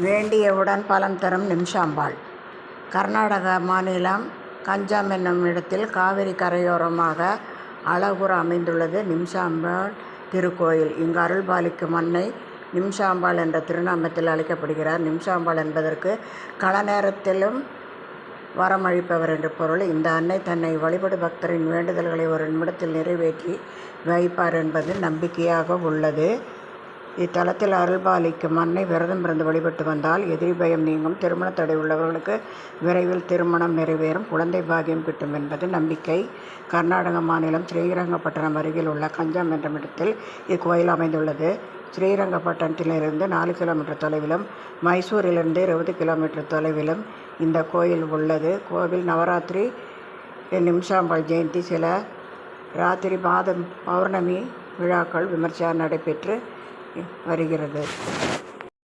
வேண்டியவுடன் பலம் தரும் நிம்ஷாம்பாள். கர்நாடக மாநிலம் கஞ்சாம் என்னும் இடத்தில் காவிரி கரையோரமாக அழகுற அமைந்துள்ளது நிம்ஷாம்பாள் திருக்கோயில். இங்கு அருள்பாலிக்கும் அன்னை நிம்ஷாம்பாள் என்ற திருநாமத்தில் அழைக்கப்படுகிறார். நிம்ஷாம்பாள் என்பதற்கு கள நேரத்திலும் வரமளிப்பவர் என்று பொருள். இந்த அன்னை தன்னை வழிபடு பக்தரின் வேண்டுதல்களை ஒரு நிமிடத்தில் நிறைவேற்றி வைப்பார் என்பது நம்பிக்கையாக உள்ளது. இத்தலத்தில் அருள்பாலிக்கும் அன்னை விரதம் இருந்து வழிபட்டு வந்தால் எதிரி பயம் நீங்கும், திருமண தடை உள்ளவர்களுக்கு விரைவில் திருமணம் நிறைவேறும், குழந்தை பாகியம் கிட்டும் என்பது நம்பிக்கை. கர்நாடக மாநிலம் ஸ்ரீரங்கப்பட்டணம் அருகில் உள்ள கஞ்சாம் என்ற இடத்தில் இக்கோயில் அமைந்துள்ளது. ஸ்ரீரங்கப்பட்டணத்திலிருந்து 4 கிலோமீட்டர் தொலைவிலும் மைசூரிலிருந்து 20 கிலோமீட்டர் தொலைவிலும் இந்த கோயில் உள்ளது. கோவில் நவராத்திரி, நிம்ஷாம்பாள் ஜெயந்தி, சில ராத்திரி மாதம் பௌர்ணமி விழாக்கள் விமர்சையாக நடைபெற்று வருகிறது.